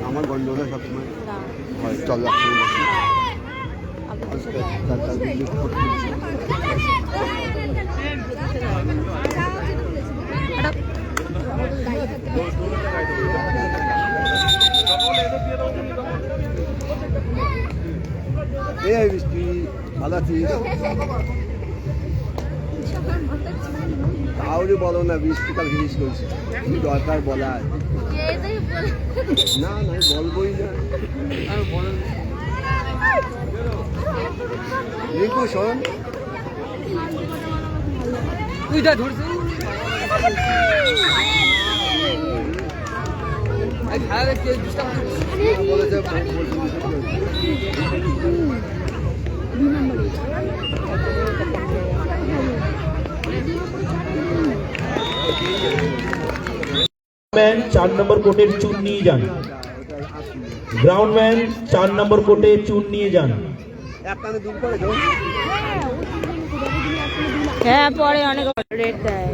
আমার গন্ডগোল সবসময় হয়, চল এই বৃষ্টি ভালো আছিস? তাহলে বলো না, বৃষ্টিকাল জিনিস করছি কি দরকার বলার? না না বলবোই না। রিঙ্কু শোন, তুইটা ধরছিস मैन 4 नंबर कोटे चून नहीं जान, ग्राउंड मैन 4 नंबर कोटे चून नहीं जान। হ্যাঁ পরে অনেক রেট দেয়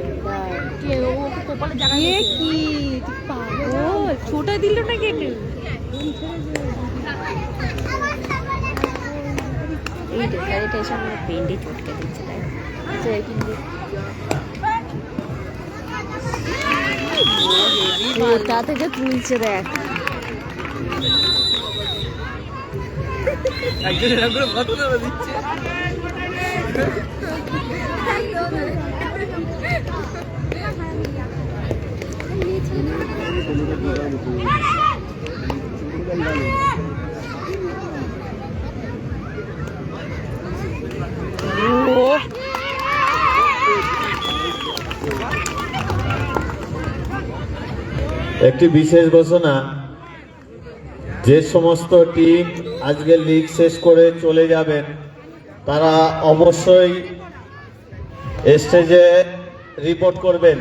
কে ও কপালে জায়গা এ কি পাগল ছোট দিল না কেটে এই ডেকারিটা এসে আমার পেন্ডে চটকে দিচ্ছে তাই আচ্ছা কিন্তু ওটা থেকে তুলছে দেখ একজন এরকম কত টাকা দিচ্ছে একটি বিশেষ ঘোষণা, যে সমস্ত টিম আজকে লিগ শেষ করে চলে যাবেন তারা অবশ্যই স্টেজে রিপোর্ট করবেন।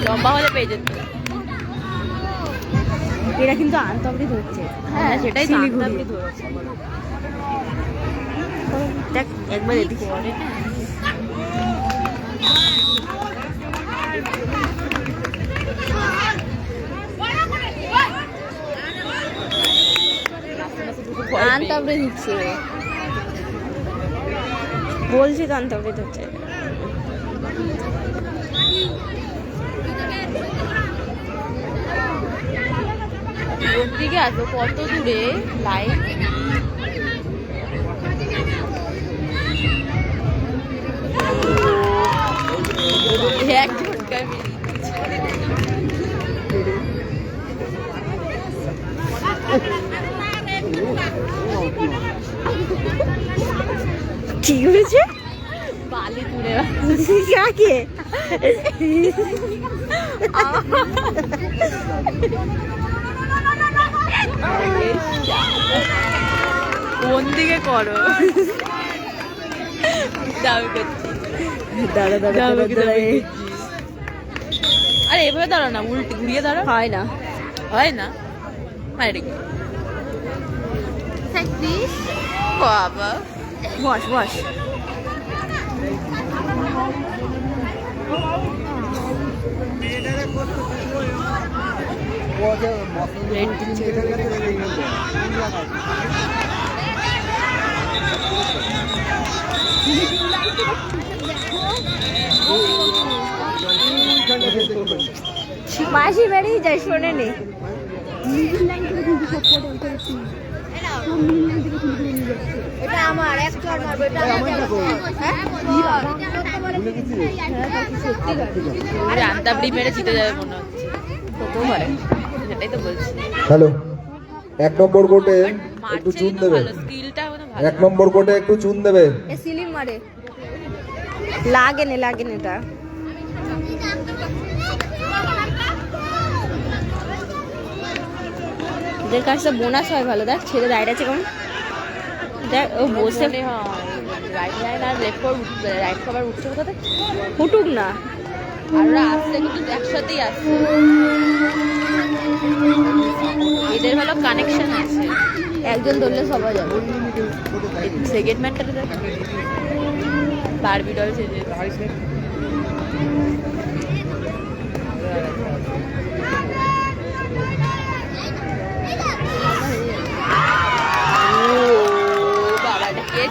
লম্বা হলে পেয়ে যেত এরা কিন্তু আনতাবড়ি ধরছে। হ্যাঁ সেটাই তো আনতাবড়ি ধরছে। দেখ একবার এদিকে আনতাবড়ি দিচ্ছে বলছি তো আনতাবড়ি ধরছে। দিকে আসবো কত দূরে লাইট এক ঘন্টায় ঠিক হয়েছে বালি তুলে কাকে কোন দিকে করো দাঁড়া দাঁড়া আরে এভাবে দাঁড়া না উল্টে ঘুরিয়ে দাঁড়া হয় না হয় না মায়ের বাবা বস বস মাসি বেরিয়ে যায় শোনে নি এটা আমার এক চড় মারবো এটা আরে আন্তাবড়ি মেরে জিতে যাবে মনে হচ্ছে কত মারে সেটাই তো বলছি। হ্যালো 1 নম্বর কোটে একটু চুন দেবে, স্কিলটা ভালো 1 নম্বর কোটে একটু চুন দেবে। এ সিলিং মারে লাগে না এটা এদের কাছে বোনাস হয় ভালো। দেখ ছেলে দাঁড়িয়ে আছে কেমন, দেখ ও বসে রাইট লাইন আর লেফট কভার উঠবে, রাইট কভার উঠছে কোথাতে, উঠুক না। আর ওরা আসছে কিন্তু একসাথেই আসছে, এদের ভালো কানেকশন আছে, একজন ধরলে সবাই যাবে। সেকেন্ড ম্যানটাতে দেখ বারবি ডল সেজে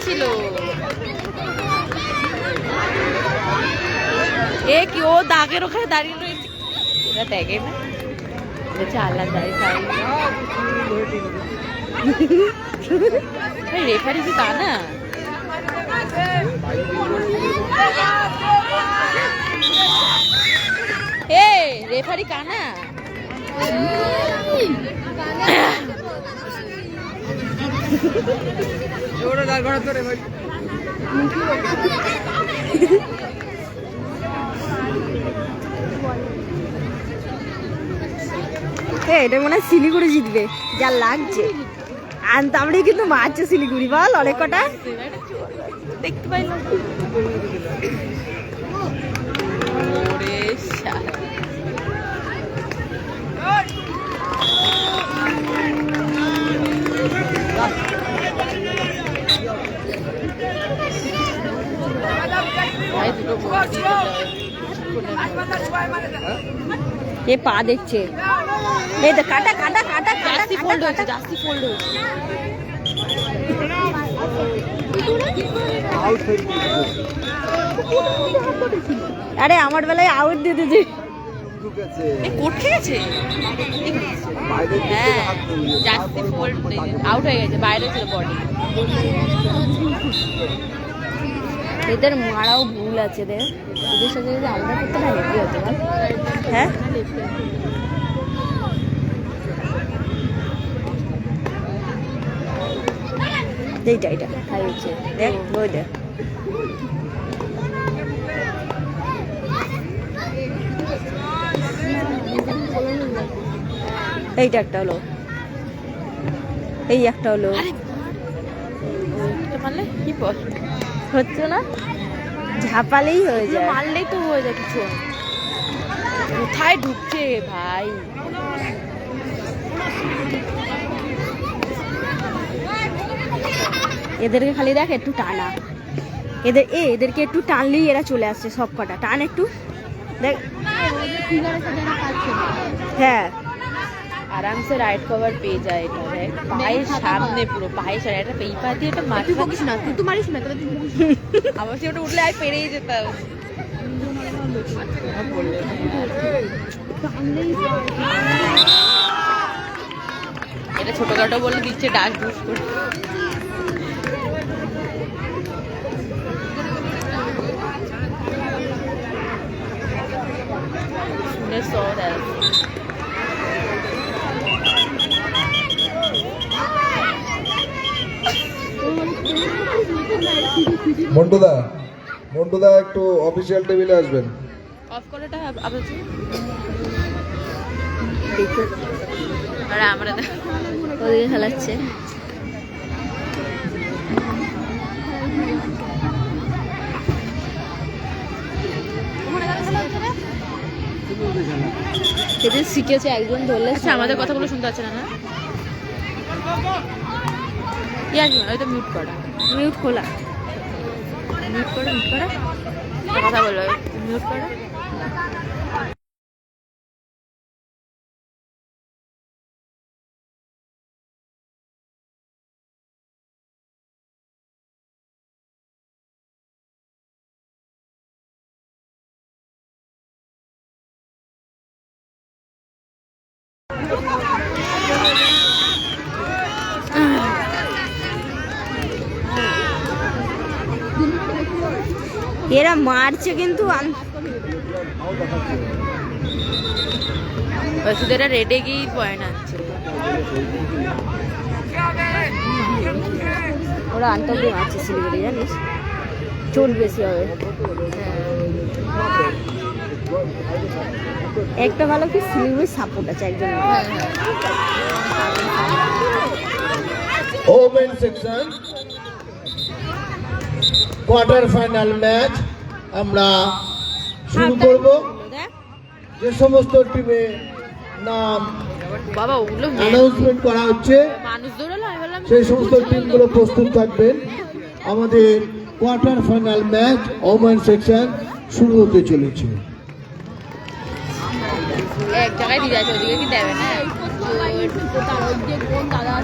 ছিল। এ কি ও দাগের ওখানে দাঁড়িয়ে রয়েছে, ওরা দেখে না আল্লাহ দাঁড়িয়ে রেফারি কি তা না। এ রেফারি কানা ওরা দাঁড় করা তো রে ভাই। এটা মনে হয় শিলিগুড়ি জিতবে যা লাগছে, আনতামড়ি কিন্তু মারছে শিলিগুড়ি, বল অনেক কটা দেখতে পাইলাম। এ পা দেখছে, এই তো কাটা কাটা কাটা জাস্তি ফোল্ড হচ্ছে, জাস্তি ফোল্ড হচ্ছে। আরে আমার বেলায় আউট দিয়ে দিয়েছে, কোর্ট গেছে। হ্যাঁ জাস্তি ফোল্ড আউট হয়ে গেছে, বাইরে ছিল বডি। এদের মারাও ভুল আছে রে, এদের সাথে যদি আলাদা করতে না হেভি হতে পারে। হ্যাঁ এইটা এটা হাই হচ্ছে, দেখ ওই দেখ এইটা একটা হলো, এই একটা হলো, মারলে কি হচ্ছে না, ঝাপালেই হয়ে যায়, মারলেই তো হয়ে যায়। কিছু কোথায় ঢুকছে ভাই, এদেরকে খালি দেখ একটু টানা, এদেরকে একটু টানলেই এরা চলে আসছে সব কটা, টান একটু দেখ। হ্যাঁ আরামসে রাইট কভার পেয়ে যায়, এটা দেখ পায়ের সামনে, পুরো পায়ের সামনে, এটা এই পা দিয়ে একটা মাটি বকিস না, তুই তো মারিস না, আমার সে ওটা উঠলে আর পেরেই যেতাম। এটা ছোটখাটো বলে দিচ্ছে ডাক ডুস করে। শুনে সর মন্টুদা, মন্টুদা একটু অফিসিয়াল টেবিলে আসবেন। অফ করাটা আবার আমরা ওদিকে খেলাচ্ছে। সেদিন শিখেছে একজন ধরলে। আচ্ছা আমাদের কথাগুলো শুনতে পাচ্ছে না, না ওই তো মিউট করা, মিউট খোলা, মিউট করা, মিউট করা, কথা বলো, মিউট করা। এরা মারছে কিন্তু এরা রেডে গিয়ে পয়েন্ট আনছে, ওরা আন্তর্জাতিক মারছে শিলিগুড়ি, জানিস চোট বেশি হবে। একটা ভালো কি শিলিগুড়ির সাপোর্ট আছে একজন। Women section quarter final match আমরা শুরু করব। যে সমস্ত টিমে নাম বাবা ওগুলো অ্যানাউন্সমেন্ট করা হচ্ছে মানুষ দৌড়ালো, আমি বললাম সেই সমস্ত টিমগুলো প্রস্তুত থাকবেন। আমাদের quarter final match women section শুরু হতে চলেছে। এক জায়গায় দিয়ে যাচ্ছে, ওদিকে কি দেবে না? কোন দাদা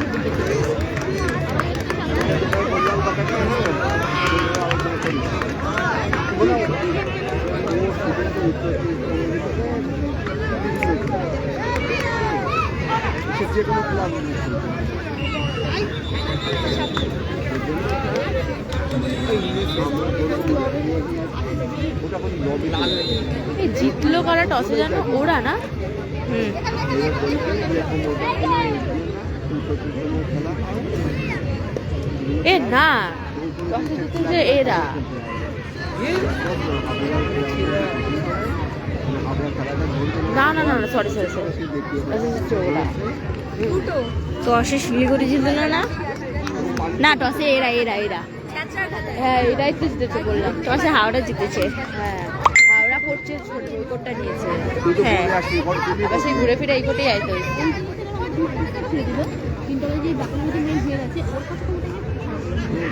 যে কোনো ক্লাব জিতলো কারা টসে জানো? ওরা না? এ না, টসে জিতেছে এরা। না না না সরি সরি সরি, ওরা টসে শিলিগুড়ি জিতলো না? না টসে এরা এরা এরা হ্যাঁ এরাই তো জিতেছে বললাম। টসে হাওড়া জিতেছে। হ্যাঁ হাওড়া করছে, ওই কোটটা নিয়েছে। হ্যাঁ সেই ঘুরে ফিরে এই কোটেই আইতো।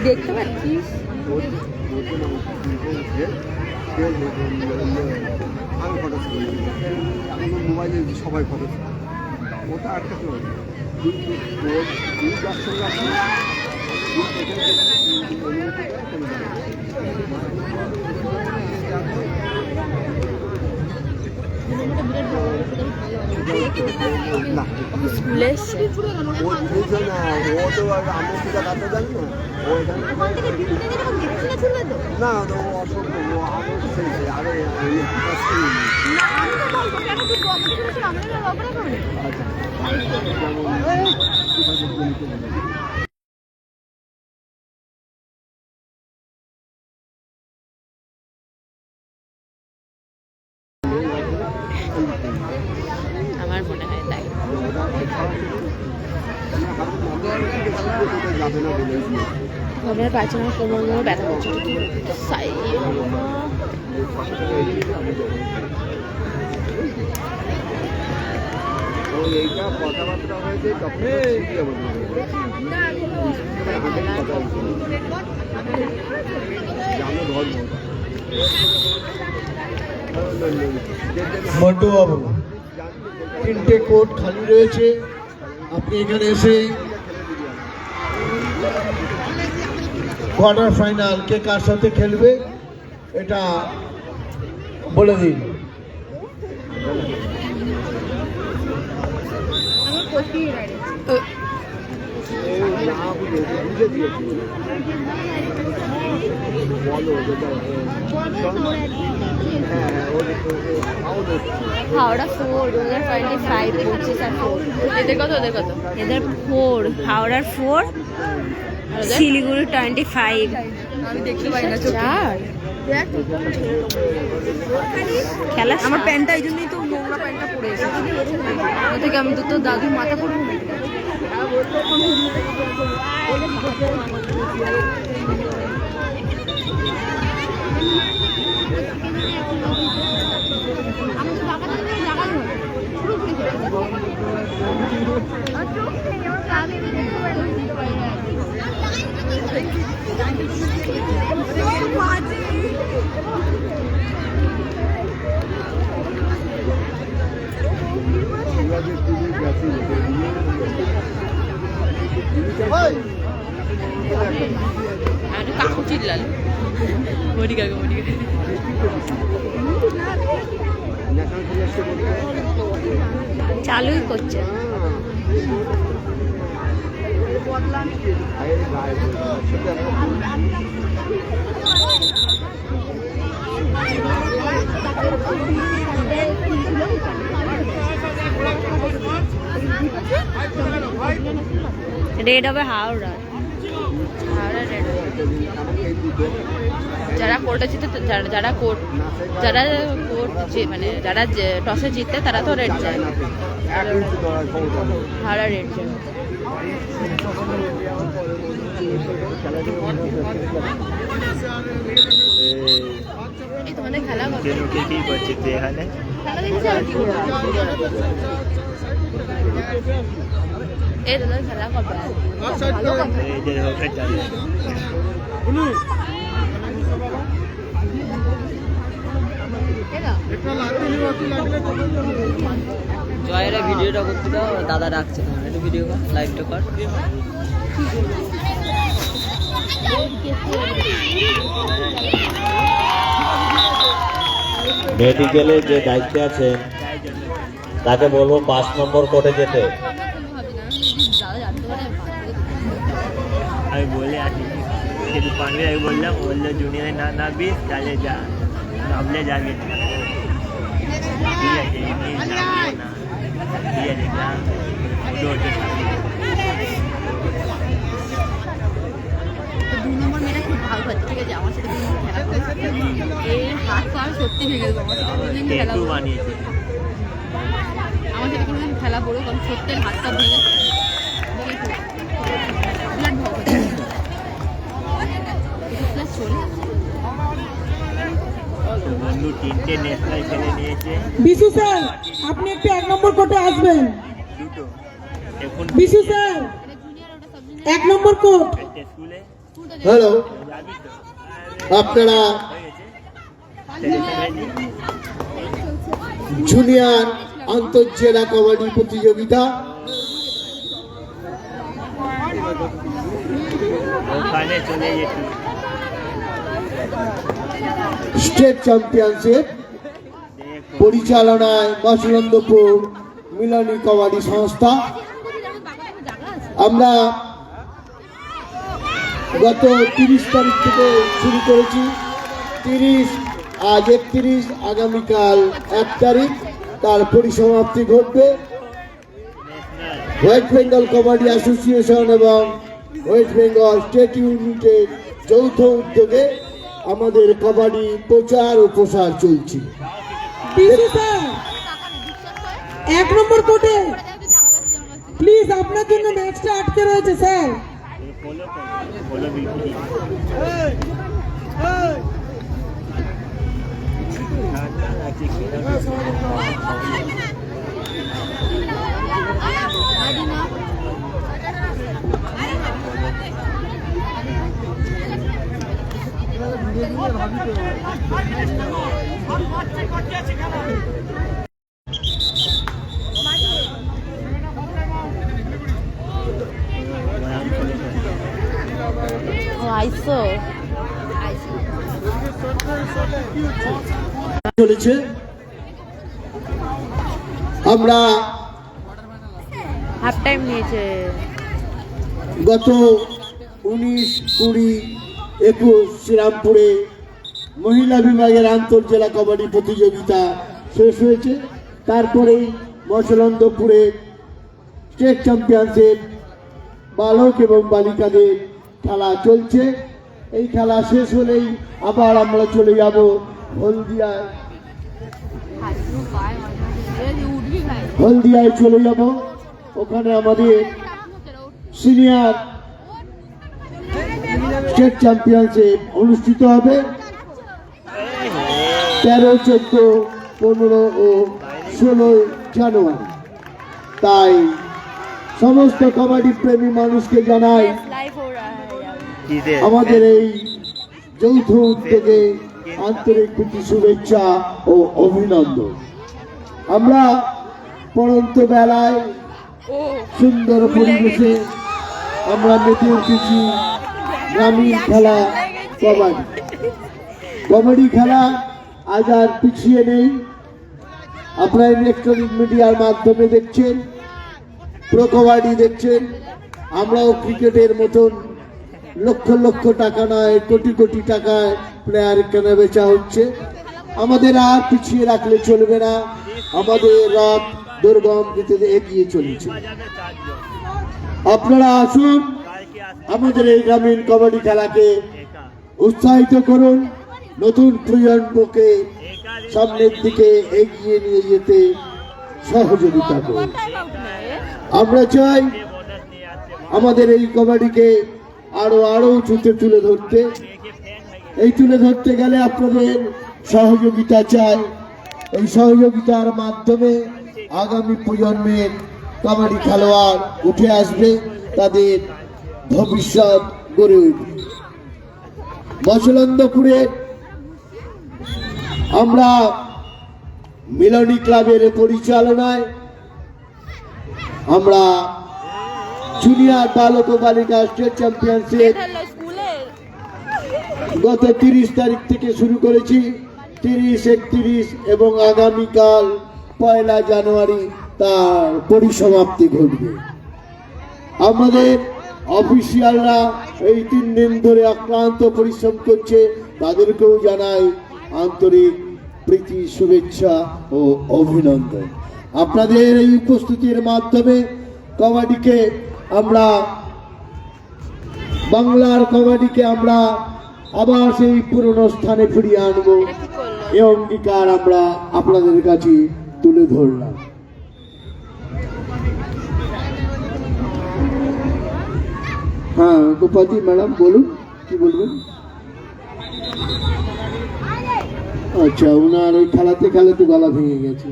দেখতে পাচ্ছিস আমি ফটো মোবাইলে সবাই ফটো ওটা আটকাতে হবে। স্কুলে এসছে ও বুঝে না, ও তো আমার পূজা কাটতে জানি না। ও এখানে না তো অসম্ভব, ও আরো সেই আরো আমার মনে হয় তাই। আমার পাচ্ছে না, কোমর মোড় ব্যথা করছে। এইটা কথাবার্তা হয়েছে তখন মন্টু বাবু, 3টে কোর্ট খালি রয়েছে। আপনি এখানে এসে কোয়ার্টার ফাইনাল কে কার সাথে খেলবে এটা বলে দিন। হাওড়া 4 2025 পঁচিশ আর 4। এদের কত ওদের কত? এদের 4, হাওড়ার 4, শিলিগুড়ি 25। আমি দেখতে পাই না চোখে। 4 খেলা আমার প্যান্টটা এই জন্যই তো নোংরা প্যান্টটা পরে এসেছি। ওই থেকে আমি তো তোর দাদুর মাথা পড়বো না। কাকু চিল্লাল মরি কাকু মরি কাকু। চালুই করছে। রেড হবে হাওড়া। হাওড়া রেড এই দুটো যারা কোর্টে জিতে যারা কোর্ট মানে যারা টসে জিতে তারা তো রেড যায় হাওড়া রেড যায় এই তোমাদের খেলা কবে কি করছিস তুই এখানে? খেলা দেখছি আর কি এই তোদের খেলা কবে এদের হোকে চালু জয়ের ভিডিওটা করতে দাও, দাদা ডাকছে তোমার, একটু ভিডিও কর, লাইভটা কর। মেডিকেলে যে দায়িত্বে আছেন তাকে বলবো 5 নম্বর কোর্টে যেতে। আমি বলে আসি কিন্তু পান্ডে আমি বললো জুনিয়রে না নামবি তাহলে যা নামলে যাবে ঠিক আছে এমনি নামবো না ঠিক আছে যা দৌড়তে থাকবি। 2 নম্বর মেয়েটা খুব ভালো পাচ্ছে ঠিক আছে আমার সাথে খেলা করছে এই হাত পা সত্যি ভেঙে দেবো আমার সাথে কোনোদিন খেলা টেটু বানিয়েছে আমার সাথে কোনোদিন খেলা পড়ো কারণ সত্যের হাতটা ভেঙে বিরাট ভয় করছে চলে বন্ধু 3টে ন্যাশনাল খেলে নিয়েছে বিশু স্যার আপনি একটু 1 নম্বর কোর্টে আসবেন। দুটো এখন বিশু স্যার 1 নম্বর কোর্ট। স্কুলে হ্যালো, যাবি তো আপনারা হয়েছে জুনিয়র আন্তঃজেলা কবাডি প্রতিযোগিতা ওখানে চলে যেত স্টেট চ্যাম্পিয়নশিপ পরিচালনায় মচলন্দপুর মিলনী কবাডি সংস্থা। আমরা গত 30 তারিখ থেকে শুরু করেছি। 30 আজ 31, আগামীকাল 1 তারিখ তার পরিসমাপ্তি ঘটবে। ওয়েস্ট বেঙ্গল কবাডি অ্যাসোসিয়েশন এবং ওয়েস্ট বেঙ্গল স্টেট ইউনিটের যৌথ উদ্যোগে আমাদের কবাডি প্রচার ও প্রসার চলছে। বিশু স্যার 1 নম্বর কোর্টে প্লিজ আপনার জন্য ম্যাচটা আটকে রয়েছে স্যার। ফলো বিক্রি আইসো চলেছে। আমরা হাফ টাইম নিয়েছে গত 19, 20, 21 শ্রীরামপুরে মহিলা বিভাগের আন্তঃজেলা কবাডি প্রতিযোগিতা শেষ হয়েছে। তারপরেই মচলন্দপুরে স্টেট চ্যাম্পিয়নশিপ বালক এবং বালিকাদের খেলা চলছে। এই খেলা শেষ হলেই আবার আমরা চলে যাব হলদিয়ায়। হলদিয়ায় চলে যাব, ওখানে আমাদের সিনিয়র স্টেট চ্যাম্পিয়নশিপ অনুষ্ঠিত হবে 13, 14, 15 ও 16 জানুয়ারি। তাই সমস্ত কবাডি প্রেমী মানুষকে জানাই লাইভ हो रहा है কিসে আমাদের এই যৌথ উদ্যোগে আন্তরিক প্রীতি শুভেচ্ছা ও অভিনন্দন। আমরা পড়ন্ত বেলায় ও সুন্দর পরিবেশে আমরা মেতে উঠেছি গ্রামীণ খেলা কবাডি। কবাডি খেলা আজ আর পিছিয়ে নেই। আপনারা ইলেকট্রনিক মিডিয়ার মাধ্যমে দেখছেন, প্রো কবাডি দেখছেন। আমরাও ক্রিকেটের মতন লক্ষ লক্ষ টাকা নয়, কোটি কোটি টাকায় প্লেয়ার কেনা বেচা হচ্ছে। আমাদের আর পিছিয়ে রাখলে চলবে না। আমাদের রথ দুর্গম গতিতে এগিয়ে চলেছে। আপনারা আসুন, আমাদের এই গ্রামীণ কবাডি খেলাকে উৎসাহিত করুন, নতুন প্রজন্মকে সামনের দিকে এগিয়ে নিয়ে যেতে সহযোগিতা করুন। আমরা চাই আমাদের এই কবাডিকে আরো উঁচুতে তুলে ধরতে। এই তুলে ধরতে গেলে আপনাদের সহযোগিতা চাই। এই সহযোগিতার মাধ্যমে আগামী প্রজন্মের কাবাডি খেলোয়াড় উঠে আসবে, তাদের ভবিষ্যৎ গড়ে উঠবে। মচলন্দপুরে আমরা মিলনী ক্লাবের পরিচালনায় আমরা জুনিয়র বালক ও বালিকা স্টেট চ্যাম্পিয়নশিপ গত 30 তারিখ থেকে শুরু করেছি। 30, 31 এবং আগামীকাল 1 জানুয়ারি তার পরিসমাপ্তি ঘটবে। আমাদের অফিসিয়ালরা এই 3 দিন ধরে অক্লান্ত পরিশ্রম করছে, তাদেরকেও জানাই আন্তরিক প্রীতি, শুভেচ্ছা ও অভিনন্দন। আপনাদের এই উপস্থিতির মাধ্যমে কবাডিকে আমরা, বাংলার কবাডিকে আমরা আবার সেই পুরনো স্থানে ফিরিয়ে আনবো, এই অঙ্গীকার আমরা আপনাদের কাছে তুলে ধরলাম। হ্যাঁ গোপাতি ম্যাডাম বলুন, কি বলবেন? আচ্ছা, ওনার ওই খেলাতে খেলাতে গলা ভেঙে গেছে।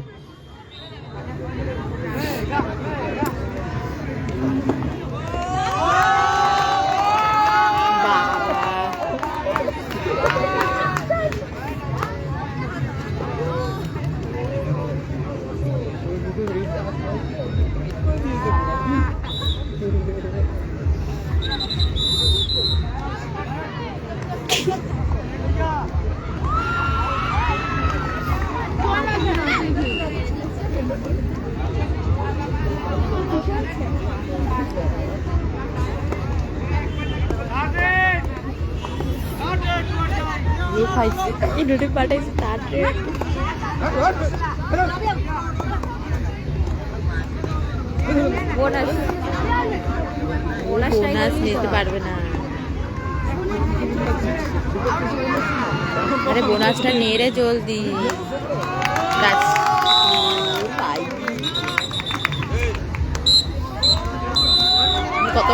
বোনাস নিতে পারবে না। আরে বোনাসটা নেড়ে জলদি। কত